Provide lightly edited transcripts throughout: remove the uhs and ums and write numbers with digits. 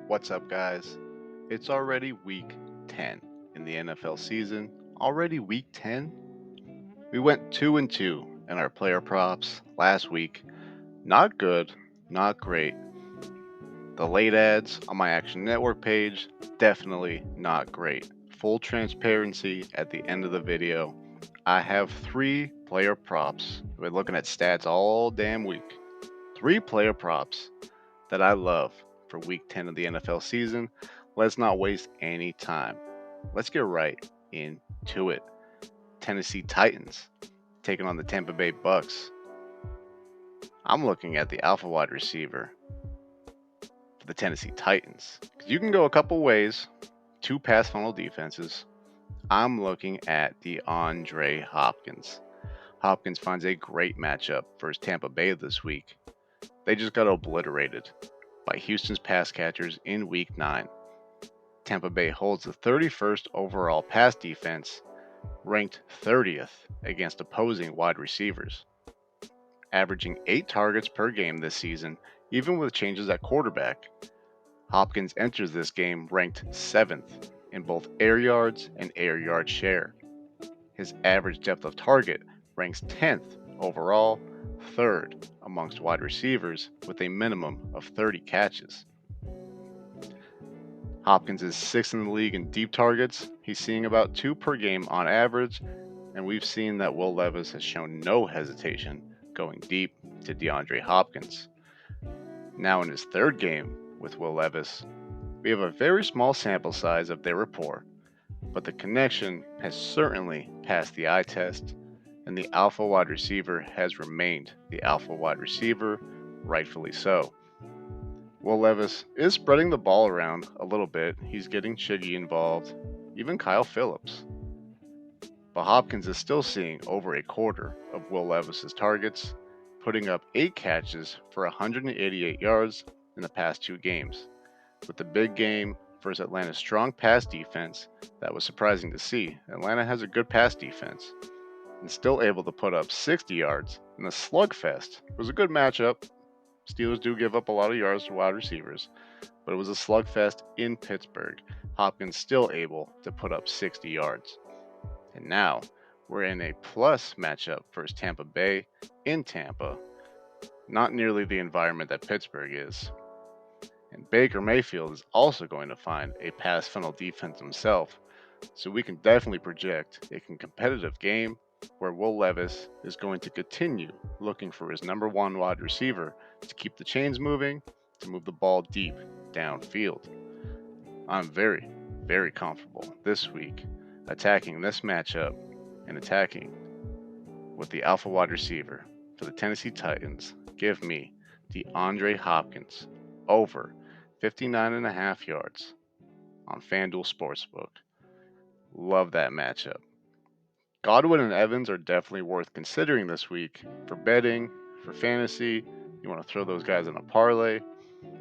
What's up, guys? It's already week 10 in the NFL season. Already week 10? We went 2 and 2 in our player props last week. Not good, not great. The late ads on my Action Network page, definitely not great. Full transparency at the end of the video. I have 3 player props. We're looking at stats all damn week. 3 player props that I love for week 10 of the NFL season. Let's not waste any time. Let's get right into it. Tennessee Titans taking on the Tampa Bay Bucks. I'm looking at the alpha wide receiver for the Tennessee Titans. You can go a couple ways. 2 pass funnel defenses. I'm looking at DeAndre Hopkins. Hopkins finds a great matchup versus Tampa Bay this week. They just got obliterated by Houston's pass catchers in week 9. Tampa Bay holds the 31st overall pass defense, ranked 30th against opposing wide receivers, averaging 8 targets per game this season, even with changes at quarterback. Hopkins enters this game ranked 7th in both air yards and air yard share. His average depth of target ranks 10th overall, 3rd amongst wide receivers with a minimum of 30 catches. Hopkins is 6th in the league in deep targets. He's seeing about 2 per game on average, and we've seen that Will Levis has shown no hesitation going deep to DeAndre Hopkins. Now in his 3rd game with Will Levis, we have a very small sample size of their rapport, but the connection has certainly passed the eye test, and the alpha wide receiver has remained the alpha wide receiver, rightfully so. Will Levis is spreading the ball around a little bit. He's getting Chiggy involved, even Kyle Phillips. But Hopkins is still seeing over a quarter of Will Levis's targets, putting up 8 catches for 188 yards in the past 2 games. With the big game versus Atlanta's strong pass defense, that was surprising to see. Atlanta has a good pass defense and still able to put up 60 yards in a slugfest. It was a good matchup. Steelers do give up a lot of yards to wide receivers, but it was a slugfest in Pittsburgh. Hopkins still able to put up 60 yards. And now we're in a plus matchup versus Tampa Bay in Tampa. Not nearly the environment that Pittsburgh is. And Baker Mayfield is also going to find a pass funnel defense himself, so we can definitely project a competitive game where Will Levis is going to continue looking for his number 1 wide receiver to keep the chains moving, to move the ball deep downfield. I'm very, very comfortable this week attacking this matchup and attacking with the alpha wide receiver for the Tennessee Titans. Give me DeAndre Hopkins over 59.5 yards on Fanduel Sportsbook. Love that matchup. Godwin and Evans are definitely worth considering this week for betting, for fantasy. You want to throw those guys in a parlay.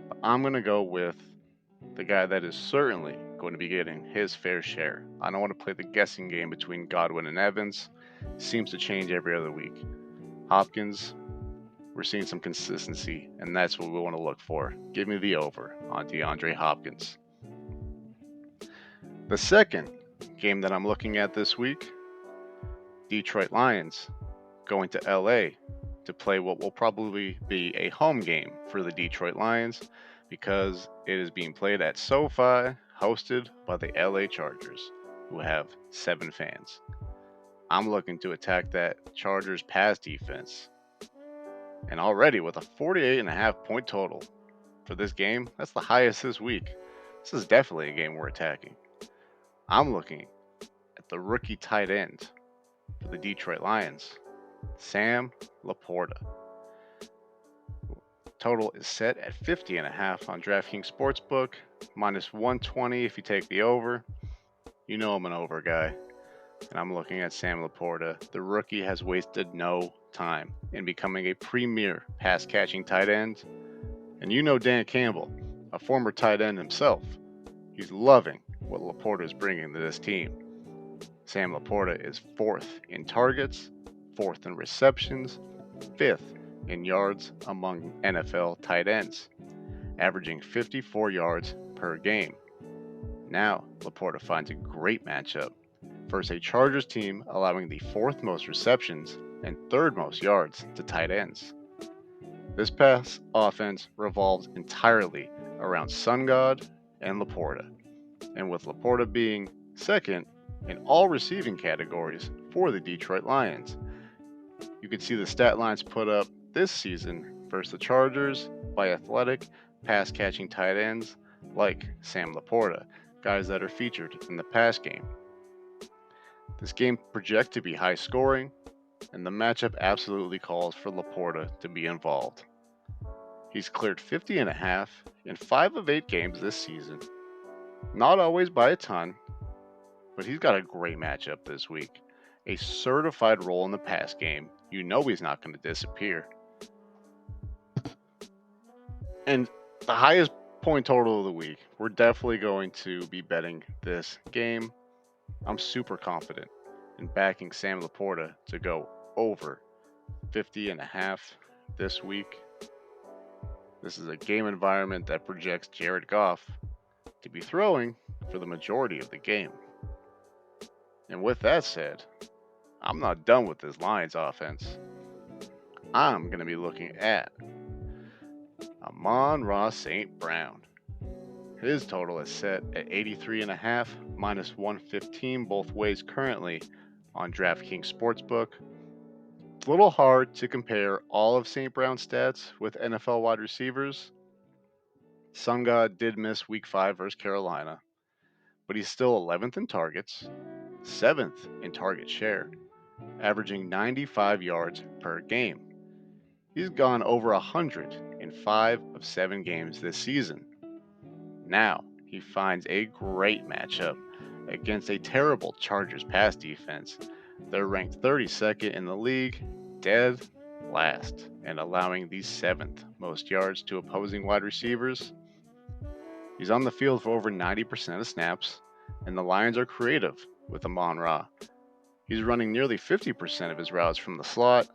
But I'm going to go with the guy that is certainly going to be getting his fair share. I don't want to play the guessing game between Godwin and Evans. Seems to change every other week. Hopkins, we're seeing some consistency, and that's what we want to look for. Give me the over on DeAndre Hopkins. The second game that I'm looking at this week, Detroit Lions going to LA to play what will probably be a home game for the Detroit Lions because it is being played at SoFi, hosted by the LA Chargers, who have 7 fans. I'm looking to attack that Chargers pass defense. And already with a 48.5 point total for this game, that's the highest this week. This is definitely a game we're attacking. I'm looking at the rookie tight end for the Detroit Lions, Sam Laporta. Total is set at 50.5 on Draftkings Sportsbook, minus 120 if you take the over. You know I'm an over guy. And I'm looking at Sam Laporta. The rookie has wasted no time in becoming a premier pass-catching tight end. And you know Dan Campbell, a former tight end himself. He's loving what Laporta is bringing to this team. Sam Laporta is 4th in targets, 4th in receptions, 5th in yards among NFL tight ends. averaging 54 yards per game. Now, Laporta finds a great matchup versus a Chargers team allowing the 4th most receptions and 3rd most yards to tight ends. This pass offense revolves entirely around Sun God and Laporta, and with Laporta being second in all receiving categories for the Detroit Lions. You can see the stat lines put up this season versus the Chargers by athletic, pass-catching tight ends like Sam Laporta, guys that are featured in the pass game. This game projects to be high scoring, and the matchup absolutely calls for Laporta to be involved. He's cleared 50.5 in 5 of 8 games this season. Not always by a ton, but he's got a great matchup this week. A certified role in the pass game. You know he's not going to disappear. And the highest point total of the week, we're definitely going to be betting this game. I'm super confident in backing Sam Laporta to go over 50.5 this week. This is a game environment that projects Jared Goff to be throwing for the majority of the game. And with that said, I'm not done with this Lions offense. I'm going to be looking at Amon-Ra St. Brown. His total is set at 83.5 minus 115 both ways currently on Draftkings Sportsbook. It's a little hard to compare all of St. Brown's stats with NFL wide receivers. Sun God did miss Week 5 versus Carolina, but he's still 11th in targets, 7th in target share, averaging 95 yards per game. He's gone over 100 in 5 of 7 games this season. Now, he finds a great matchup against a terrible Chargers pass defense. They're ranked 32nd in the league, dead last, and allowing the 7th most yards to opposing wide receivers. He's on the field for over 90% of snaps, and the Lions are creative with Amon-Ra. He's running nearly 50% of his routes from the slot.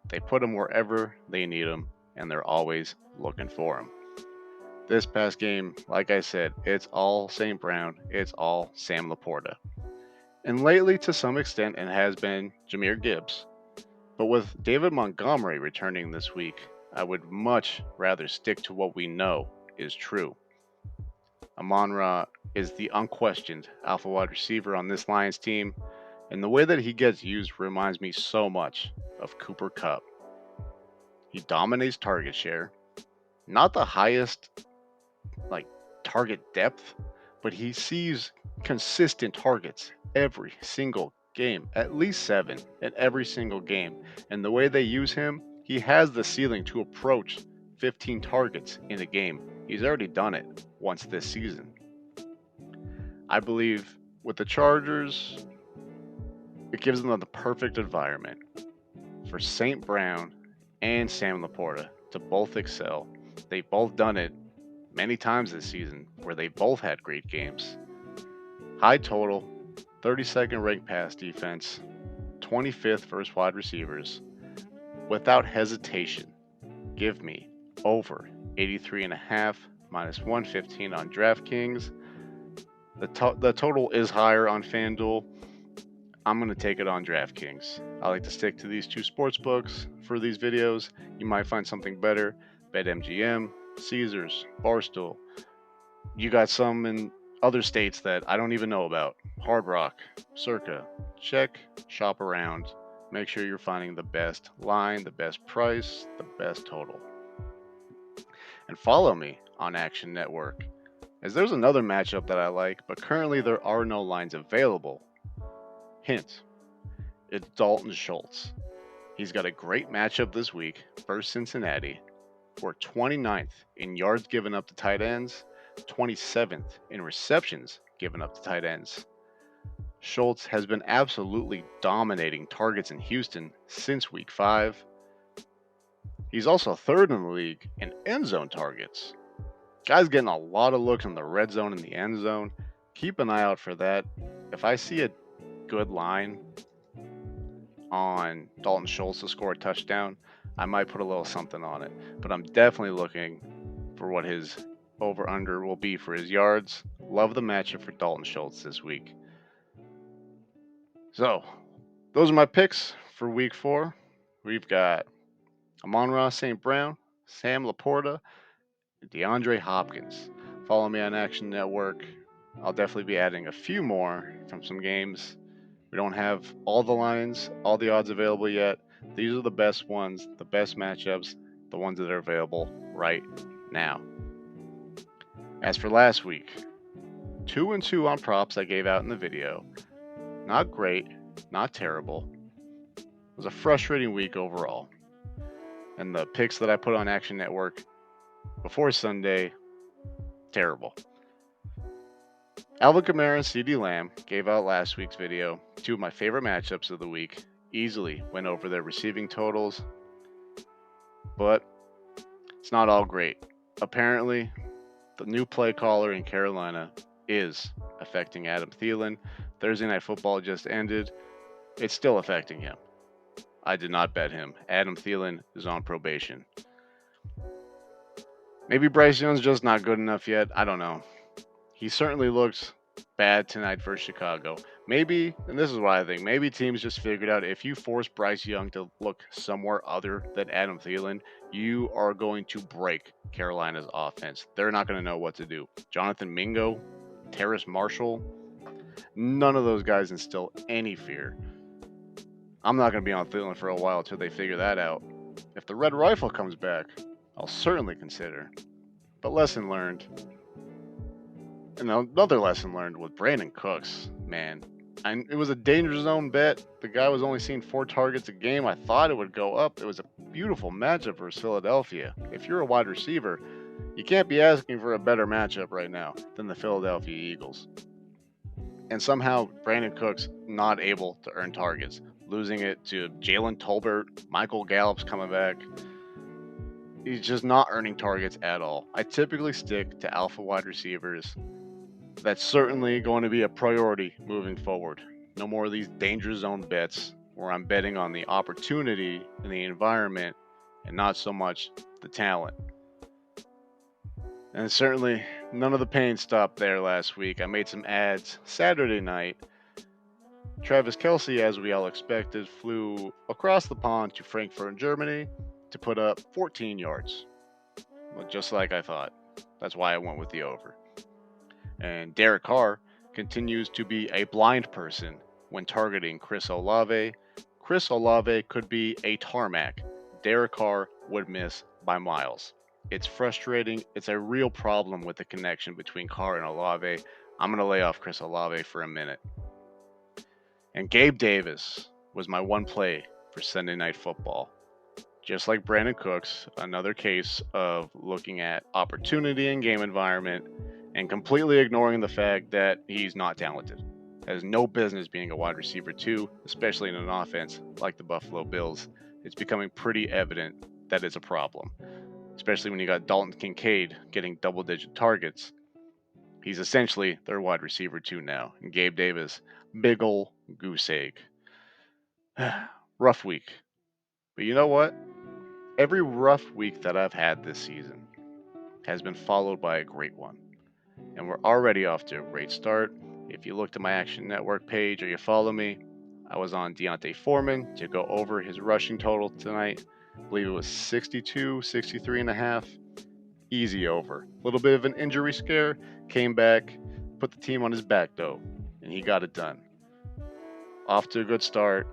They put him wherever they need him, and they're always looking for him. This past game, like I said, it's all St. Brown, it's all Sam Laporta. And lately, to some extent, it has been Jahmyr Gibbs. But with David Montgomery returning this week, I would much rather stick to what we know is true. Amon-Ra is the unquestioned alpha wide receiver on this Lions team, and the way that he gets used reminds me so much of Cooper Kupp. He dominates target share, not the highest target depth, but he sees consistent targets every single game, at least 7 in every single game. And the way they use him, he has the ceiling to approach 15 targets in a game. He's already done it once this season. I believe with the Chargers, it gives them the perfect environment for St. Brown and Sam Laporta to both excel. They've both done it many times this season where they both had great games. High total, 32nd ranked pass defense, 25th versus wide receivers. Without hesitation, give me over 83.5 minus 115 on Draftkings. The total is higher on Fanduel. I'm going to take it on Draftkings. I like to stick to these 2 sports books for these videos. You might find something better. BetMGM, Caesars, Barstool. You got some in other states that I don't even know about. Hard Rock, Circa. Check, shop around. Make sure you're finding the best line, the best price, the best total. And follow me on Action Network, as there's another matchup that I like, but currently there are no lines available. Hint, it's Dalton Schultz. He's got a great matchup this week versus Cincinnati. We're 29th in yards given up to tight ends, 27th in receptions given up to tight ends. Schultz has been absolutely dominating targets in Houston since Week 5. He's also 3rd in the league in end zone targets. Guy's getting a lot of looks in the red zone and the end zone. Keep an eye out for that. If I see a good line on Dalton Schultz to score a touchdown, I might put a little something on it. But I'm definitely looking for what his over-under will be for his yards. Love the matchup for Dalton Schultz this week. So, those are my picks for week 4. We've got Amon-Ra St. Brown, Sam Laporta, and DeAndre Hopkins. Follow me on Action Network. I'll definitely be adding a few more from some games. We don't have all the lines, all the odds available yet. These are the best ones, the best matchups, the ones that are available right now. As for last week, 2-2 on props I gave out in the video. Not great, not terrible. It was a frustrating week overall. And the picks that I put on Action Network before Sunday, terrible. Alvin Kamara and CeeDee Lamb gave out last week's video. 2 of my favorite matchups of the week. Easily went over their receiving totals. But it's not all great. Apparently, the new play caller in Carolina is affecting Adam Thielen. Thursday Night Football just ended. It's still affecting him. I did not bet him. Adam Thielen is on probation. Maybe Bryce Young's just not good enough yet. I don't know. He certainly looks bad tonight versus Chicago. Maybe, and this is what I think, maybe teams just figured out if you force Bryce Young to look somewhere other than Adam Thielen, you are going to break Carolina's offense. They're not going to know what to do. Jonathan Mingo, Terrace Marshall, none of those guys instill any fear. I'm not going to be on Thielen for a while until they figure that out. If the Red Rifle comes back, I'll certainly consider. But lesson learned. And another lesson learned with Brandon Cooks, man. It was a danger zone bet. The guy was only seeing 4 targets a game. I thought it would go up. It was a beautiful matchup versus Philadelphia. If you're a wide receiver, you can't be asking for a better matchup right now than the Philadelphia Eagles. And somehow Brandon Cooks not able to earn targets, losing it to Jalen Tolbert. Michael Gallup's coming back. He's just not earning targets at all. I typically stick to alpha wide receivers. That's certainly going to be a priority moving forward. No more of these danger zone bets where I'm betting on the opportunity and the environment and not so much the talent. And certainly none of the pain stopped there last week. I made some ads Saturday night. Travis Kelce, as we all expected, flew across the pond to Frankfurt, Germany to put up 14 yards. Well, just like I thought. That's why I went with the over. And Derek Carr continues to be a blind person when targeting Chris Olave. Chris Olave could be a tarmac. Derek Carr would miss by miles. It's frustrating. It's a real problem with the connection between Carr and Olave. I'm going to lay off Chris Olave for a minute. And Gabe Davis was my one play for Sunday Night Football. Just like Brandon Cooks, another case of looking at opportunity in game environment and completely ignoring the fact that he's not talented. Has no business being a wide receiver 2, especially in an offense like the Buffalo Bills. It's becoming pretty evident that it's a problem, especially when you got Dalton Kincaid getting double-digit targets. He's essentially their wide receiver 2 now, and Gabe Davis, big ol' goose egg. Rough week. But you know what? Every rough week that I've had this season has been followed by a great one. And we're already off to a great start. If you looked at my Action Network page or you follow me, I was on Deontay Foreman to go over his rushing total tonight. I believe it was 62, 63 and a half. Easy over. A little bit of an injury scare. Came back, put the team on his back though, and he got it done. Off to a good start.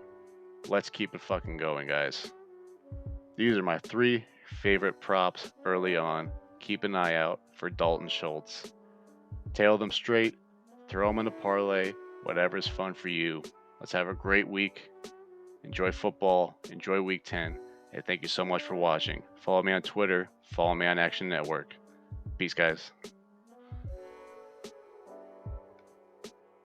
Let's keep it fucking going, guys. These are my 3 favorite props early on. Keep an eye out for Dalton Schultz. Tail them straight, throw them in a parlay, whatever's fun for you. Let's have a great week. Enjoy football. Enjoy week 10. And thank you so much for watching. Follow me on Twitter. Follow me on Action Network. Peace, guys.